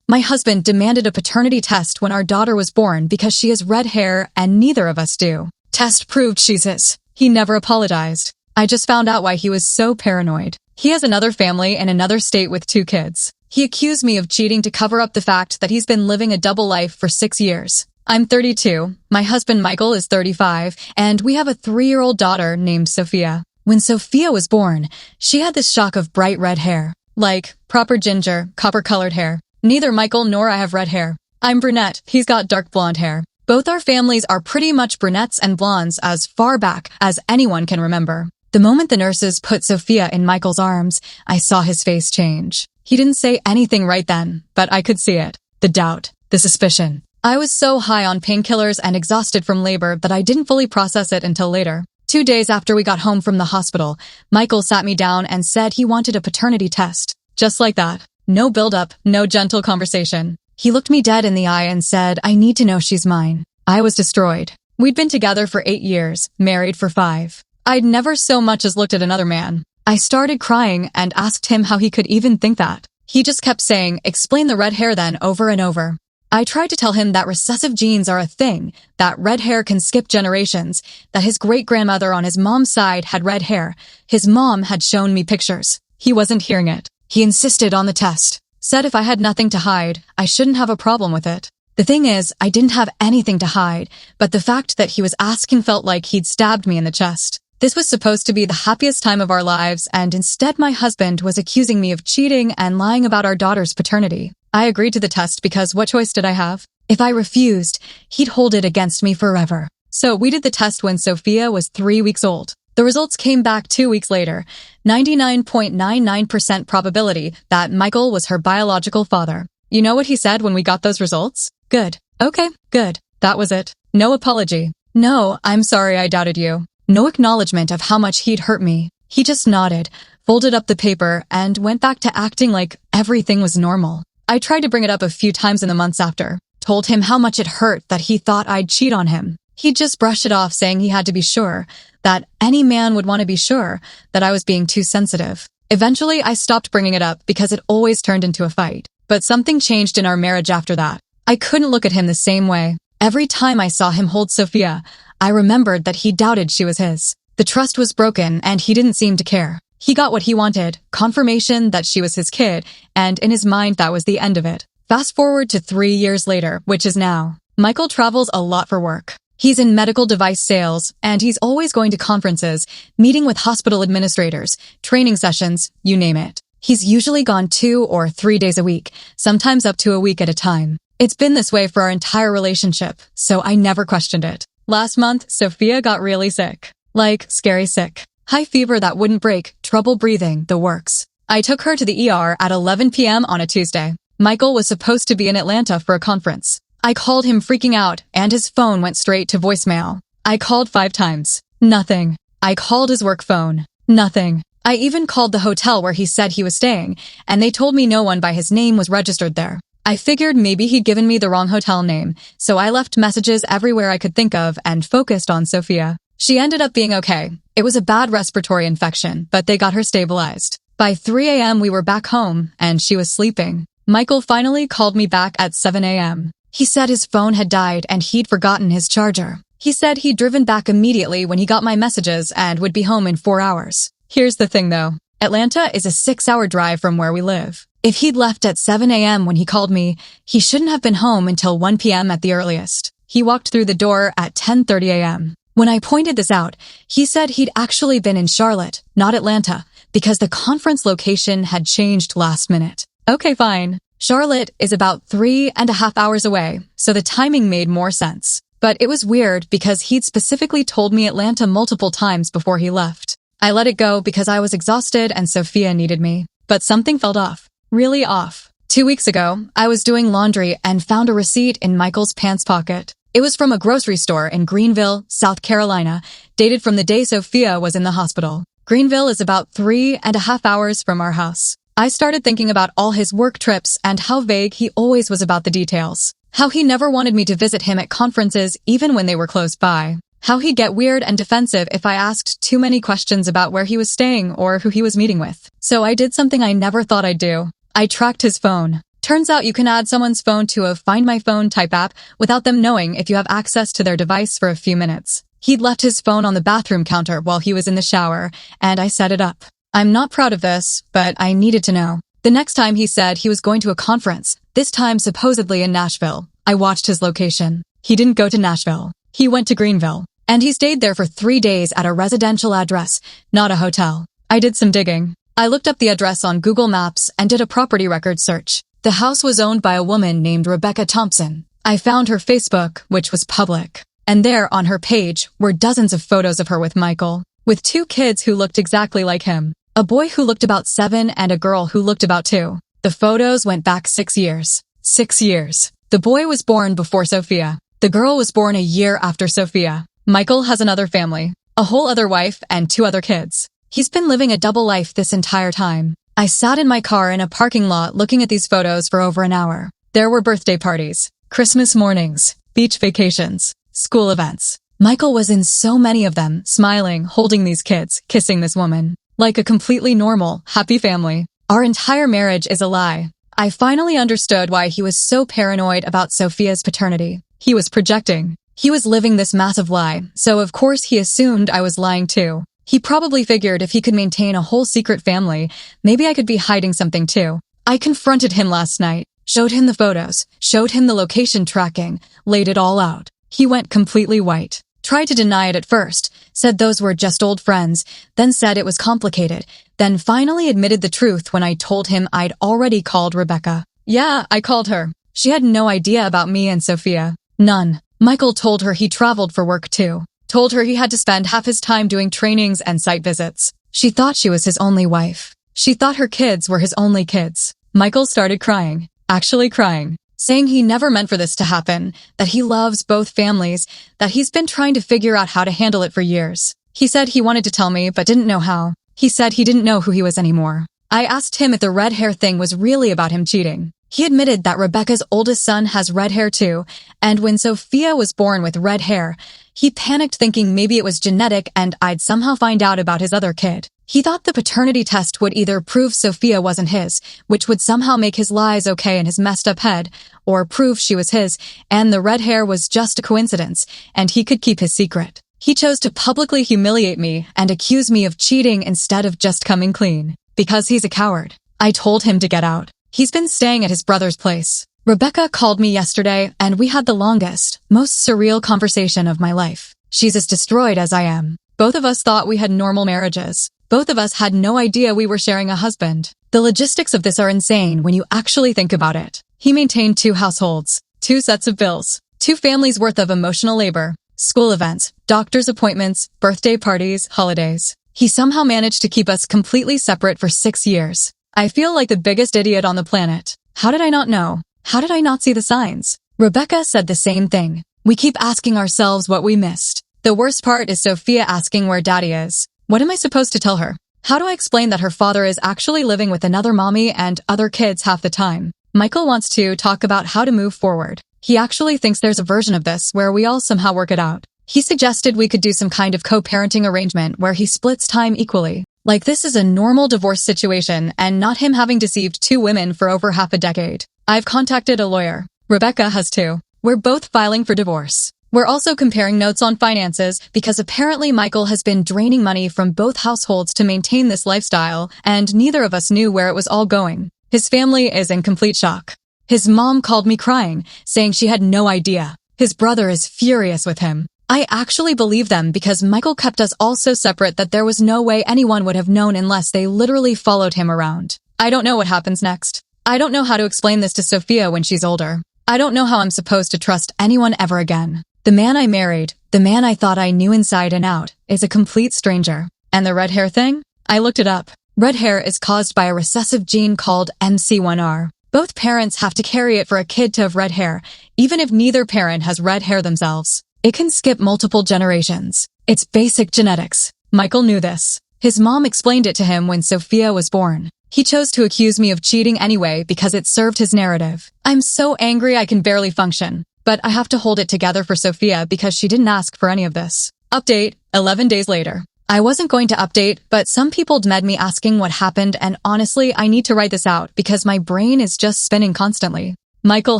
My husband demanded a paternity test when our daughter was born because she has red hair and neither of us do. Test proved she's his. He never apologized. I just found out why he was so paranoid. He has another family in another state with 2 kids. He accused me of cheating to cover up the fact that he's been living a double life for 6 years. I'm 32, my husband Michael is 35, and we have a 3-year-old daughter named Sophia. When Sophia was born, she had this shock of bright red hair. Like, proper ginger, copper-colored hair. Neither Michael nor I have red hair. I'm brunette, he's got dark blonde hair. Both our families are pretty much brunettes and blondes as far back as anyone can remember. The moment the nurses put Sophia in Michael's arms, I saw his face change. He didn't say anything right then, but I could see it. The doubt, the suspicion. I was so high on painkillers and exhausted from labor that I didn't fully process it until later. 2 days after we got home from the hospital, Michael sat me down and said he wanted a paternity test. Just like that. No build-up, no gentle conversation. He looked me dead in the eye and said, I need to know she's mine. I was destroyed. We'd been together for 8 years, married for 5. I'd never so much as looked at another man. I started crying and asked him how he could even think that. He just kept saying, explain the red hair then, over and over. I tried to tell him that recessive genes are a thing, that red hair can skip generations, that his great-grandmother on his mom's side had red hair. His mom had shown me pictures. He wasn't hearing it. He insisted on the test. Said if I had nothing to hide, I shouldn't have a problem with it. The thing is, I didn't have anything to hide, but the fact that he was asking felt like he'd stabbed me in the chest. This was supposed to be the happiest time of our lives, and instead my husband was accusing me of cheating and lying about our daughter's paternity. I agreed to the test because what choice did I have? If I refused, he'd hold it against me forever. So we did the test when Sophia was 3 weeks old. The results came back 2 weeks later, 99.99% probability that Michael was her biological father. You know what he said when we got those results? Good. Okay, good. That was it. No apology. No, I'm sorry I doubted you. No acknowledgement of how much he'd hurt me. He just nodded, folded up the paper, and went back to acting like everything was normal. I tried to bring it up a few times in the months after, told him how much it hurt that he thought I'd cheat on him. He'd just brush it off saying he had to be sure, that any man would want to be sure that I was being too sensitive. Eventually, I stopped bringing it up because it always turned into a fight. But something changed in our marriage after that. I couldn't look at him the same way. Every time I saw him hold Sophia, I remembered that he doubted she was his. The trust was broken and he didn't seem to care. He got what he wanted, confirmation that she was his kid, and in his mind that was the end of it. Fast forward to 3 years later, which is now. Michael travels a lot for work. He's in medical device sales, and he's always going to conferences, meeting with hospital administrators, training sessions, you name it. He's usually gone 2 or 3 days a week, sometimes up to a week at a time. It's been this way for our entire relationship, so I never questioned it. Last month, Sophia got really sick. Like, scary sick. High fever that wouldn't break, trouble breathing, the works. I took her to the ER at 11 p.m. on a Tuesday. Michael was supposed to be in Atlanta for a conference. I called him freaking out, and his phone went straight to voicemail. I called 5 times. Nothing. I called his work phone. Nothing. I even called the hotel where he said he was staying, and they told me no one by his name was registered there. I figured maybe he'd given me the wrong hotel name, so I left messages everywhere I could think of and focused on Sophia. She ended up being okay. It was a bad respiratory infection, but they got her stabilized. By 3 a.m. we were back home, and she was sleeping. Michael finally called me back at 7 a.m. He said his phone had died and he'd forgotten his charger. He said he'd driven back immediately when he got my messages and would be home in 4 hours. Here's the thing though. Atlanta is a 6-hour drive from where we live. If he'd left at 7 a.m. when he called me, he shouldn't have been home until 1 p.m. at the earliest. He walked through the door at 10:30 a.m. When I pointed this out, he said he'd actually been in Charlotte, not Atlanta, because the conference location had changed last minute. Okay, fine. Charlotte is about 3.5 hours away, so the timing made more sense. But it was weird because he'd specifically told me Atlanta multiple times before he left. I let it go because I was exhausted and Sophia needed me. But something felt off. Really off. 2 weeks ago, I was doing laundry and found a receipt in Michael's pants pocket. It was from a grocery store in Greenville, South Carolina, dated from the day Sophia was in the hospital. Greenville is about 3.5 hours from our house. I started thinking about all his work trips and how vague he always was about the details. How he never wanted me to visit him at conferences even when they were close by. How he'd get weird and defensive if I asked too many questions about where he was staying or who he was meeting with. So I did something I never thought I'd do. I tracked his phone. Turns out you can add someone's phone to a Find My Phone type app without them knowing if you have access to their device for a few minutes. He'd left his phone on the bathroom counter while he was in the shower, and I set it up. I'm not proud of this, but I needed to know. The next time he said he was going to a conference, this time supposedly in Nashville. I watched his location. He didn't go to Nashville. He went to Greenville. And he stayed there for 3 days at a residential address, not a hotel. I did some digging. I looked up the address on Google Maps and did a property record search. The house was owned by a woman named Rebecca Thompson. I found her Facebook, which was public. And there, on her page, were dozens of photos of her with Michael, with 2 kids who looked exactly like him. A boy who looked about 7 and a girl who looked about 2. The photos went back 6 years. 6 years. The boy was born before Sophia. The girl was born a year after Sophia. Michael has another family, a whole other wife and 2 other kids. He's been living a double life this entire time. I sat in my car in a parking lot looking at these photos for over an hour. There were birthday parties, Christmas mornings, beach vacations, school events. Michael was in so many of them, smiling, holding these kids, kissing this woman. Like a completely normal, happy family. Our entire marriage is a lie. I finally understood why he was so paranoid about Sophia's paternity. He was projecting. He was living this massive lie, so of course he assumed I was lying too. He probably figured if he could maintain a whole secret family, maybe I could be hiding something too. I confronted him last night, showed him the photos, showed him the location tracking, laid it all out. He went completely white. Tried to deny it at first, said those were just old friends, then said it was complicated, then finally admitted the truth when I told him I'd already called Rebecca. Yeah, I called her. She had no idea about me and Sophia. None. Michael told her he traveled for work too. Told her he had to spend half his time doing trainings and site visits. She thought she was his only wife. She thought her kids were his only kids. Michael started crying. Actually crying. Saying he never meant for this to happen, that he loves both families, that he's been trying to figure out how to handle it for years. He said he wanted to tell me, but didn't know how. He said he didn't know who he was anymore. I asked him if the red hair thing was really about him cheating. He admitted that Rebecca's oldest son has red hair too, and when Sophia was born with red hair, he panicked thinking maybe it was genetic and I'd somehow find out about his other kid. He thought the paternity test would either prove Sophia wasn't his, which would somehow make his lies okay in his messed up head, or prove she was his, and the red hair was just a coincidence, and he could keep his secret. He chose to publicly humiliate me and accuse me of cheating instead of just coming clean. Because he's a coward. I told him to get out. He's been staying at his brother's place. Rebecca called me yesterday, and we had the longest, most surreal conversation of my life. She's as destroyed as I am. Both of us thought we had normal marriages. Both of us had no idea we were sharing a husband. The logistics of this are insane when you actually think about it. He maintained 2 households, 2 sets of bills, 2 families worth of emotional labor, school events, doctor's appointments, birthday parties, holidays. He somehow managed to keep us completely separate for 6 years. I feel like the biggest idiot on the planet. How did I not know? How did I not see the signs? Rebecca said the same thing. We keep asking ourselves what we missed. The worst part is Sophia asking where daddy is. What am I supposed to tell her? How do I explain that her father is actually living with another mommy and other kids half the time? Michael wants to talk about how to move forward. He actually thinks there's a version of this where we all somehow work it out. He suggested we could do some kind of co-parenting arrangement where he splits time equally. Like this is a normal divorce situation and not him having deceived 2 women for over half a decade. I've contacted a lawyer. Rebecca has too. We're both filing for divorce. We're also comparing notes on finances because apparently Michael has been draining money from both households to maintain this lifestyle, and neither of us knew where it was all going. His family is in complete shock. His mom called me crying, saying she had no idea. His brother is furious with him. I actually believe them because Michael kept us all so separate that there was no way anyone would have known unless they literally followed him around. I don't know what happens next. I don't know how to explain this to Sophia when she's older. I don't know how I'm supposed to trust anyone ever again. The man I married, the man I thought I knew inside and out, is a complete stranger. And the red hair thing? I looked it up. Red hair is caused by a recessive gene called MC1R. Both parents have to carry it for a kid to have red hair, even if neither parent has red hair themselves. It can skip multiple generations. It's basic genetics. Michael knew this. His mom explained it to him when Sophia was born. He chose to accuse me of cheating anyway because it served his narrative. I'm so angry I can barely function. But I have to hold it together for Sophia because she didn't ask for any of this. Update, 11 days later. I wasn't going to update, but some people DM'd me asking what happened, and honestly, I need to write this out because my brain is just spinning constantly. Michael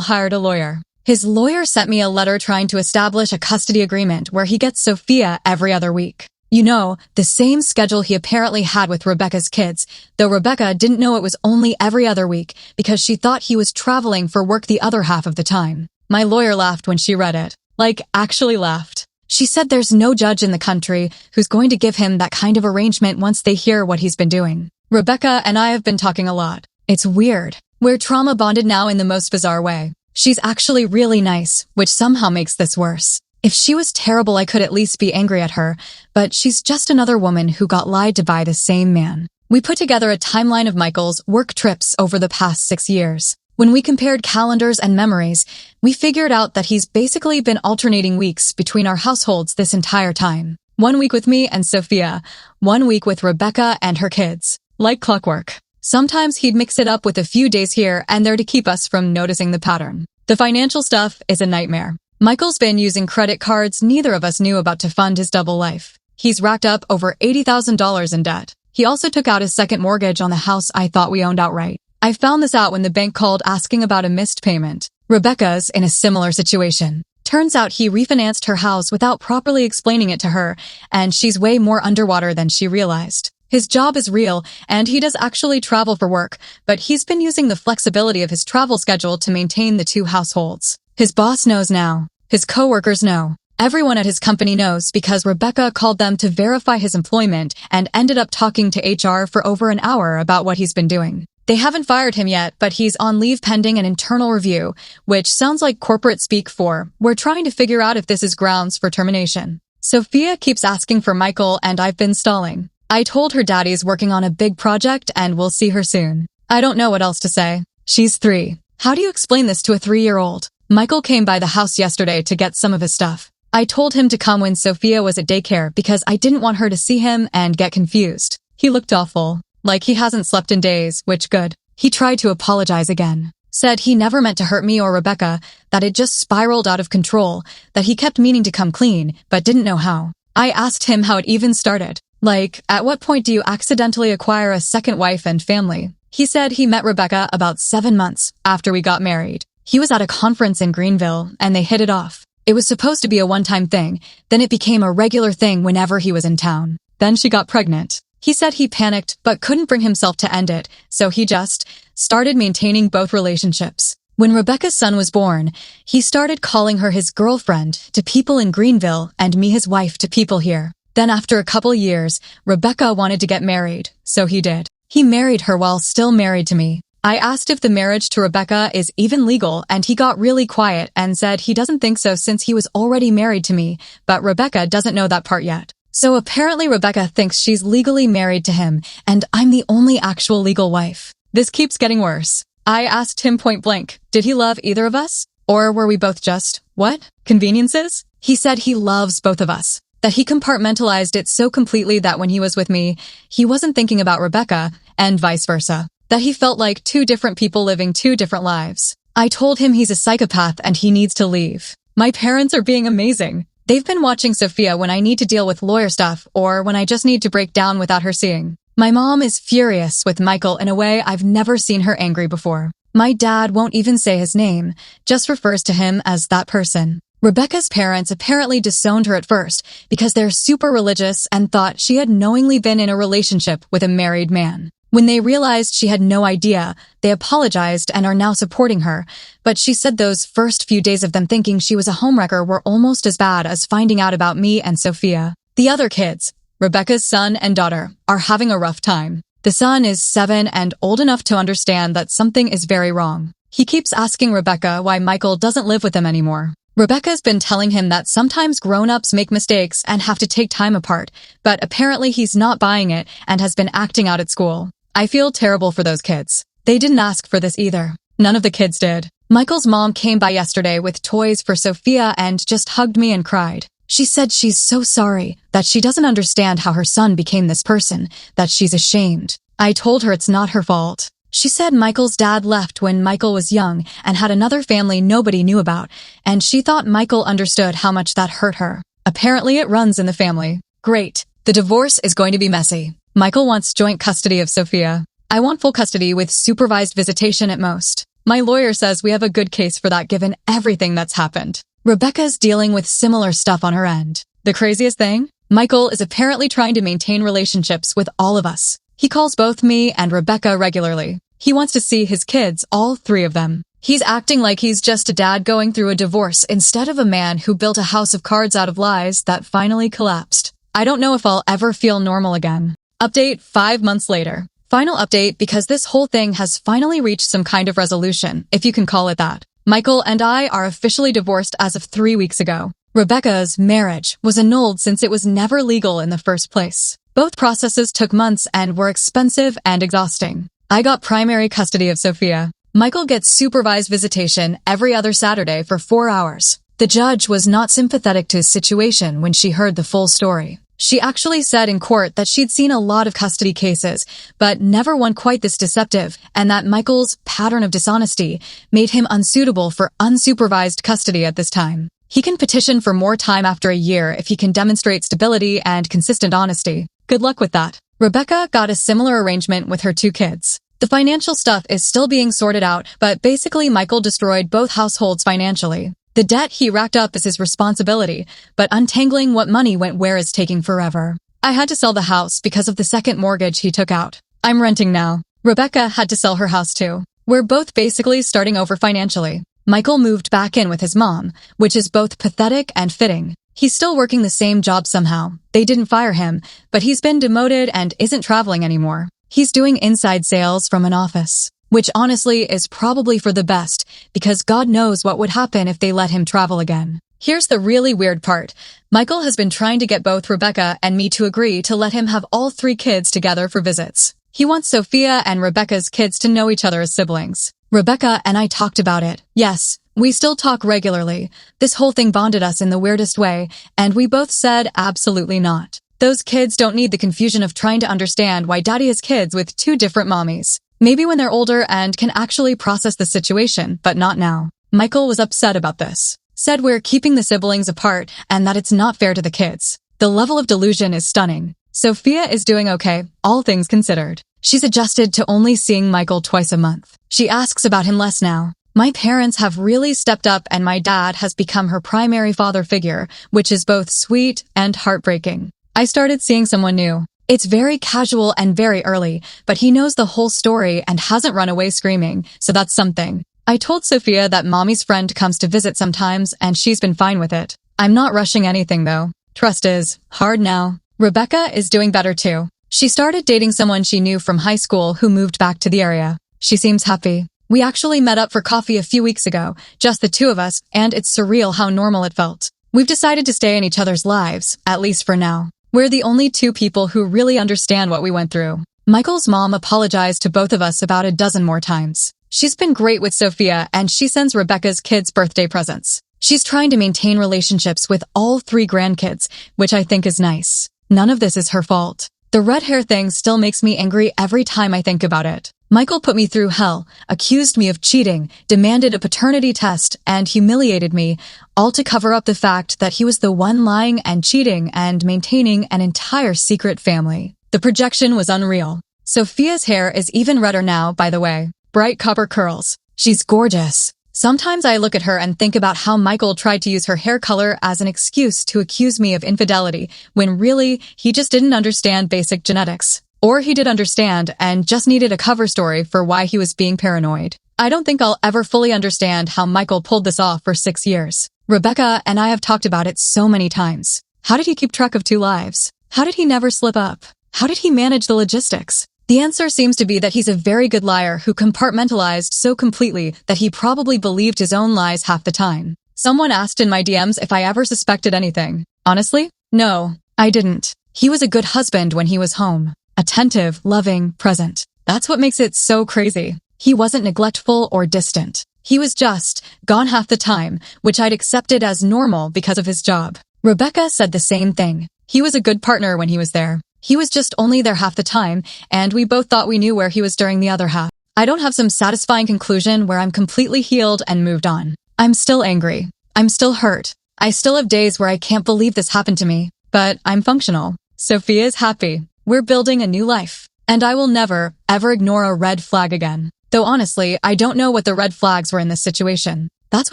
hired a lawyer. His lawyer sent me a letter trying to establish a custody agreement where he gets Sophia every other week. You know, the same schedule he apparently had with Rebecca's kids, though Rebecca didn't know it was only every other week because she thought he was traveling for work the other half of the time. My lawyer laughed when she read it. Like, actually laughed. She said there's no judge in the country who's going to give him that kind of arrangement once they hear what he's been doing. Rebecca and I have been talking a lot. It's weird. We're trauma bonded now in the most bizarre way. She's actually really nice, which somehow makes this worse. If she was terrible, I could at least be angry at her, but she's just another woman who got lied to by the same man. We put together a timeline of Michael's work trips over the past 6 years. When we compared calendars and memories, we figured out that he's basically been alternating weeks between our households this entire time. 1 week with me and Sophia, 1 week with Rebecca and her kids. Like clockwork. Sometimes he'd mix it up with a few days here and there to keep us from noticing the pattern. The financial stuff is a nightmare. Michael's been using credit cards neither of us knew about to fund his double life. He's racked up over $80,000 in debt. He also took out his second mortgage on the house I thought we owned outright. I found this out when the bank called asking about a missed payment. Rebecca's in a similar situation. Turns out he refinanced her house without properly explaining it to her, and she's way more underwater than she realized. His job is real, and he does actually travel for work, but he's been using the flexibility of his travel schedule to maintain the two households. His boss knows now. His coworkers know. Everyone at his company knows because Rebecca called them to verify his employment and ended up talking to HR for over an hour about what he's been doing. They haven't fired him yet, but he's on leave pending an internal review, which sounds like corporate speak for, we're trying to figure out if this is grounds for termination. Sophia keeps asking for Michael, and I've been stalling. I told her daddy's working on a big project and we'll see her soon. I don't know what else to say. She's 3. How do you explain this to a 3-year-old? Michael came by the house yesterday to get some of his stuff. I told him to come when Sophia was at daycare because I didn't want her to see him and get confused. He looked awful. Like he hasn't slept in days, which good. He tried to apologize again. Said he never meant to hurt me or Rebecca, that it just spiraled out of control, that he kept meaning to come clean, but didn't know how. I asked him how it even started. Like, at what point do you accidentally acquire a second wife and family? He said he met Rebecca about 7 months after we got married. He was at a conference in Greenville, and they hit it off. It was supposed to be a one-time thing, then it became a regular thing whenever he was in town. Then she got pregnant. He said he panicked but couldn't bring himself to end it, so he just started maintaining both relationships. When Rebecca's son was born, he started calling her his girlfriend to people in Greenville and me his wife to people here. Then after a couple years, Rebecca wanted to get married, so he did. He married her while still married to me. I asked if the marriage to Rebecca is even legal, and he got really quiet and said he doesn't think so since he was already married to me, but Rebecca doesn't know that part yet. So apparently Rebecca thinks she's legally married to him, and I'm the only actual legal wife. This keeps getting worse. I asked him point blank, did he love either of us? Or were we both just, what? Conveniences? He said he loves both of us. That he compartmentalized it so completely that when he was with me, he wasn't thinking about Rebecca, and vice versa. That he felt like 2 different people living 2 different lives. I told him he's a psychopath and he needs to leave. My parents are being amazing. They've been watching Sophia when I need to deal with lawyer stuff or when I just need to break down without her seeing. My mom is furious with Michael in a way I've never seen her angry before. My dad won't even say his name, just refers to him as that person. Rebecca's parents apparently disowned her at first because they're super religious and thought she had knowingly been in a relationship with a married man. When they realized she had no idea, they apologized and are now supporting her, but she said those first few days of them thinking she was a homewrecker were almost as bad as finding out about me and Sophia. The other kids, Rebecca's son and daughter, are having a rough time. The son is 7 and old enough to understand that something is very wrong. He keeps asking Rebecca why Michael doesn't live with them anymore. Rebecca's been telling him that sometimes grown-ups make mistakes and have to take time apart, but apparently he's not buying it and has been acting out at school. I feel terrible for those kids. They didn't ask for this either. None of the kids did. Michael's mom came by yesterday with toys for Sophia and just hugged me and cried. She said she's so sorry, that she doesn't understand how her son became this person, that she's ashamed. I told her it's not her fault. She said Michael's dad left when Michael was young and had another family nobody knew about, and she thought Michael understood how much that hurt her. Apparently it runs in the family. Great. The divorce is going to be messy. Michael wants joint custody of Sophia. I want full custody with supervised visitation at most. My lawyer says we have a good case for that given everything that's happened. Rebecca's dealing with similar stuff on her end. The craziest thing? Michael is apparently trying to maintain relationships with all of us. He calls both me and Rebecca regularly. He wants to see his kids, all three of them. He's acting like he's just a dad going through a divorce instead of a man who built a house of cards out of lies that finally collapsed. I don't know if I'll ever feel normal again. Update 5 months later. Final update because this whole thing has finally reached some kind of resolution, if you can call it that. Michael and I are officially divorced as of 3 weeks ago. Rebecca's marriage was annulled since it was never legal in the first place. Both processes took months and were expensive and exhausting. I got primary custody of Sophia. Michael gets supervised visitation every other Saturday for 4 hours. The judge was not sympathetic to his situation when she heard the full story. She actually said in court that she'd seen a lot of custody cases, but never one quite this deceptive, and that Michael's pattern of dishonesty made him unsuitable for unsupervised custody at this time. He can petition for more time after a year if he can demonstrate stability and consistent honesty. Good luck with that. Rebecca got a similar arrangement with her 2 kids. The financial stuff is still being sorted out, but basically Michael destroyed both households financially. The debt he racked up is his responsibility, but untangling what money went where is taking forever. I had to sell the house because of the second mortgage he took out. I'm renting now. Rebecca had to sell her house too. We're both basically starting over financially. Michael moved back in with his mom, which is both pathetic and fitting. He's still working the same job somehow. They didn't fire him, but he's been demoted and isn't traveling anymore. He's doing inside sales from an office, which honestly is probably for the best because God knows what would happen if they let him travel again. Here's the really weird part. Michael has been trying to get both Rebecca and me to agree to let him have all 3 kids together for visits. He wants Sophia and Rebecca's kids to know each other as siblings. Rebecca and I talked about it. Yes, we still talk regularly. This whole thing bonded us in the weirdest way, and we both said absolutely not. Those kids don't need the confusion of trying to understand why daddy has kids with 2 different mommies. Maybe when they're older and can actually process the situation, but not now. Michael was upset about this. Said we're keeping the siblings apart and that it's not fair to the kids. The level of delusion is stunning. Sophia is doing okay, all things considered. She's adjusted to only seeing Michael twice a month. She asks about him less now. My parents have really stepped up and my dad has become her primary father figure, which is both sweet and heartbreaking. I started seeing someone new. It's very casual and very early, but he knows the whole story and hasn't run away screaming, so that's something. I told Sophia that mommy's friend comes to visit sometimes and she's been fine with it. I'm not rushing anything though. Trust is hard now. Rebecca is doing better too. She started dating someone she knew from high school who moved back to the area. She seems happy. We actually met up for coffee a few weeks ago, just the 2 of us, and it's surreal how normal it felt. We've decided to stay in each other's lives, at least for now. We're the only 2 people who really understand what we went through. Michael's mom apologized to both of us about a dozen more times. She's been great with Sophia and she sends Rebecca's kids birthday presents. She's trying to maintain relationships with all 3 grandkids, which I think is nice. None of this is her fault. The red hair thing still makes me angry every time I think about it. Michael put me through hell, accused me of cheating, demanded a paternity test, and humiliated me, all to cover up the fact that he was the one lying and cheating and maintaining an entire secret family. The projection was unreal. Sophia's hair is even redder now, by the way. Bright copper curls. She's gorgeous. Sometimes I look at her and think about how Michael tried to use her hair color as an excuse to accuse me of infidelity, when really, he just didn't understand basic genetics. Or he did understand and just needed a cover story for why he was being paranoid. I don't think I'll ever fully understand how Michael pulled this off for 6 years. Rebecca and I have talked about it so many times. How did he keep track of 2 lives? How did he never slip up? How did he manage the logistics? The answer seems to be that he's a very good liar who compartmentalized so completely that he probably believed his own lies half the time. Someone asked in my DMs if I ever suspected anything. Honestly, no, I didn't. He was a good husband when he was home. Attentive, loving, present. That's what makes it so crazy. He wasn't neglectful or distant. He was just gone half the time, which I'd accepted as normal because of his job. Rebecca said the same thing. He was a good partner when he was there. He was just only there half the time, and we both thought we knew where he was during the other half. I don't have some satisfying conclusion where I'm completely healed and moved on. I'm still angry. I'm still hurt. I still have days where I can't believe this happened to me, but I'm functional. Sophia's happy. We're building a new life. And I will never, ever ignore a red flag again. Though honestly, I don't know what the red flags were in this situation. That's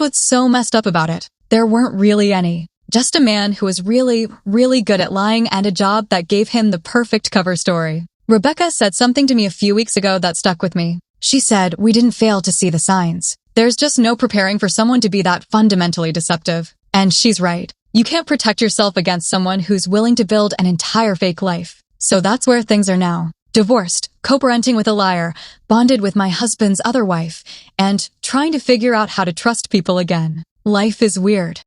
what's so messed up about it. There weren't really any. Just a man who was really, really good at lying and a job that gave him the perfect cover story. Rebecca said something to me a few weeks ago that stuck with me. She said, we didn't fail to see the signs. There's just no preparing for someone to be that fundamentally deceptive. And she's right. You can't protect yourself against someone who's willing to build an entire fake life. So that's where things are now. Divorced, co-parenting with a liar, bonded with my husband's other wife, and trying to figure out how to trust people again. Life is weird.